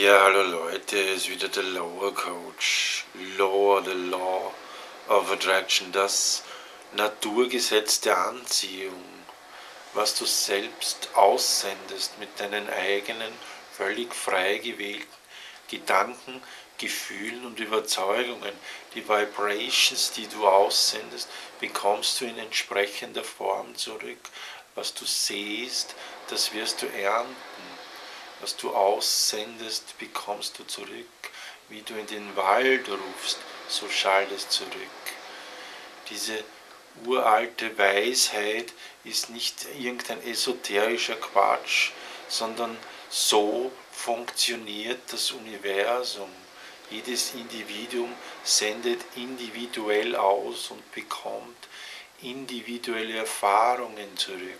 Ja, hallo Leute, es ist wieder der Lower Coach. Law, the Law of Attraction, das Naturgesetz der Anziehung, was du selbst aussendest mit deinen eigenen, völlig frei gewählten Gedanken, Gefühlen und Überzeugungen. Die Vibrations, die du aussendest, bekommst du in entsprechender Form zurück. Was du siehst, das wirst du ernten. Was du aussendest, bekommst du zurück. Wie du in den Wald rufst, so schallt es zurück. Diese uralte Weisheit ist nicht irgendein esoterischer Quatsch, sondern so funktioniert das Universum. Jedes Individuum sendet individuell aus und bekommt individuelle Erfahrungen zurück.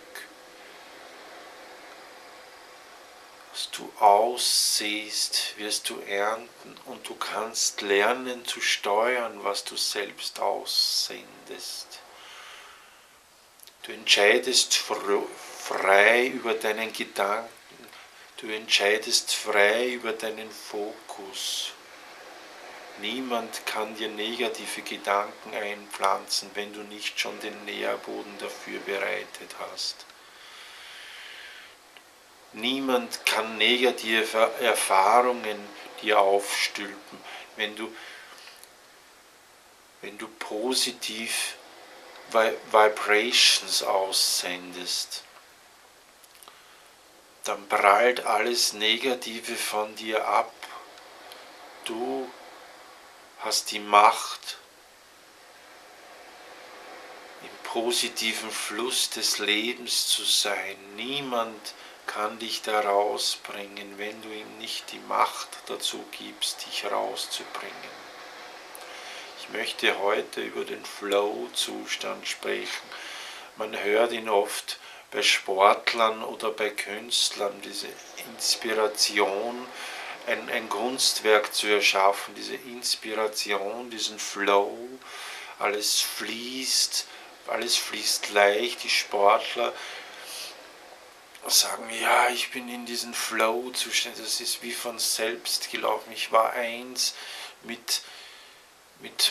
Was du aussiehst, wirst du ernten, und du kannst lernen zu steuern, was du selbst aussendest. Du entscheidest frei über deinen Gedanken, du entscheidest frei über deinen Fokus. Niemand kann dir negative Gedanken einpflanzen, wenn du nicht schon den Nährboden dafür bereitet hast. Niemand kann negative Erfahrungen dir aufstülpen, wenn du positiv Vibrations aussendest. Dann prallt alles Negative von dir ab. Du hast die Macht, im positiven Fluss des Lebens zu sein. Niemand kann dich da rausbringen, wenn du ihm nicht die Macht dazu gibst, dich rauszubringen. Ich möchte heute über den Flow-Zustand sprechen. Man hört ihn oft bei Sportlern oder bei Künstlern, diese Inspiration, ein Kunstwerk zu erschaffen, diese Inspiration, diesen Flow, alles fließt leicht. Die Sportler sagen, ja, ich bin in diesen Flow-Zustand, das ist wie von selbst gelaufen. Ich war eins mit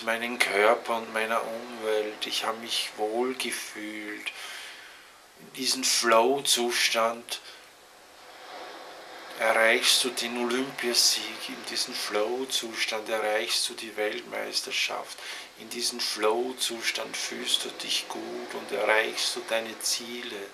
meinem Körper und meiner Umwelt. Ich habe mich wohl gefühlt. In diesem Flow-Zustand erreichst du den Olympiasieg, in diesem Flow-Zustand erreichst du die Weltmeisterschaft. In diesem Flow-Zustand fühlst du dich gut und erreichst du deine Ziele.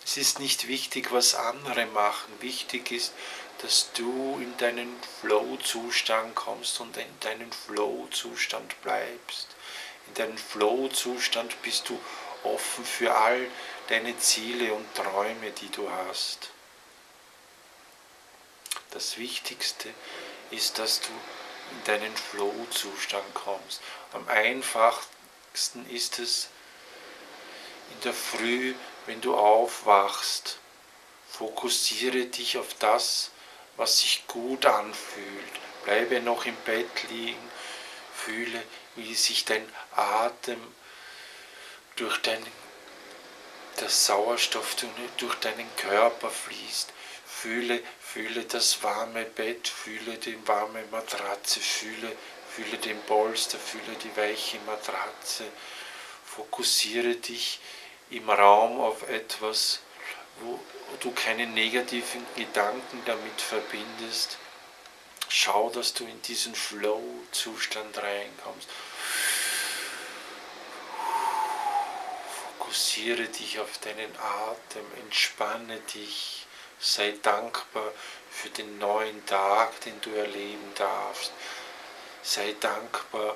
Es ist nicht wichtig, was andere machen. Wichtig ist, dass du in deinen Flow-Zustand kommst und in deinen Flow-Zustand bleibst. In deinem Flow-Zustand bist du offen für all deine Ziele und Träume, die du hast. Das Wichtigste ist, dass du in deinen Flow-Zustand kommst. Am einfachsten ist es in der Früh, wenn du aufwachst. Fokussiere dich auf das, was sich gut anfühlt. Bleibe noch im Bett liegen, fühle, wie sich dein Atem durch der Sauerstoff durch deinen Körper fließt. Fühle das warme Bett, fühle die warme Matratze, fühle den Polster, fühle die weiche Matratze. Fokussiere dich im Raum auf etwas, wo du keine negativen Gedanken damit verbindest. Schau, dass du in diesen Flow-Zustand reinkommst. Fokussiere dich auf deinen Atem, entspanne dich, sei dankbar für den neuen Tag, den du erleben darfst. Sei dankbar,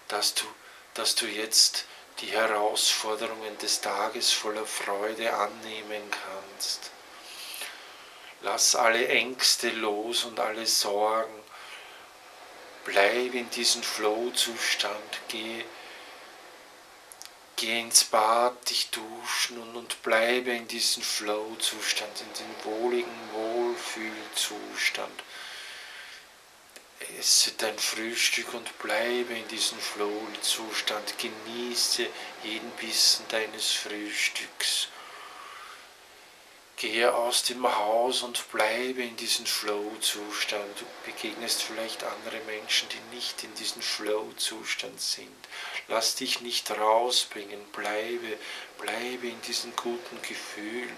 dass du jetzt die Herausforderungen des Tages voller Freude annehmen kannst. Lass alle Ängste los und alle Sorgen. Bleib in diesem Flow-Zustand. Geh ins Bad, dich duschen und bleibe in diesem Flow-Zustand, in dem wohligen Wohlfühlzustand. Esse dein Frühstück und bleibe in diesem Flow-Zustand. Genieße jeden Bissen deines Frühstücks. Gehe aus dem Haus und bleibe in diesem Flow-Zustand. Du begegnest vielleicht andere Menschen, die nicht in diesem Flow-Zustand sind. Lass dich nicht rausbringen, bleibe in diesem guten Gefühl,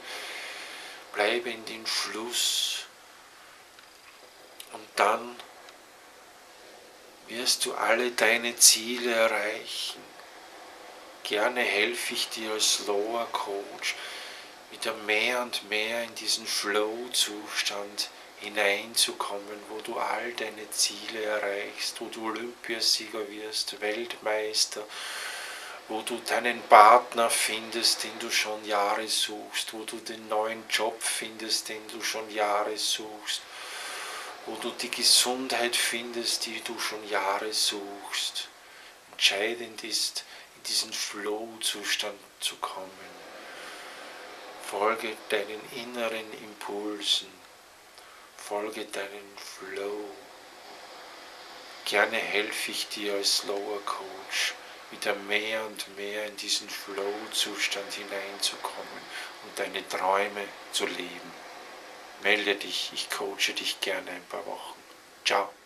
bleibe in dem Fluss. Und dann wirst du alle deine Ziele erreichen. Gerne helfe ich dir als Lower Coach, wieder mehr und mehr in diesen Flow-Zustand hineinzukommen, wo du all deine Ziele erreichst, wo du Olympiasieger wirst, Weltmeister, wo du deinen Partner findest, den du schon Jahre suchst, wo du den neuen Job findest, den du schon Jahre suchst, wo du die Gesundheit findest, die du schon Jahre suchst. Entscheidend ist, in diesen Flow-Zustand zu kommen. Folge deinen inneren Impulsen, folge deinen Flow. Gerne helfe ich dir als Lower Coach, wieder mehr und mehr in diesen Flow-Zustand hineinzukommen und deine Träume zu leben. Melde dich, ich coache dich gerne ein paar Wochen. Ciao.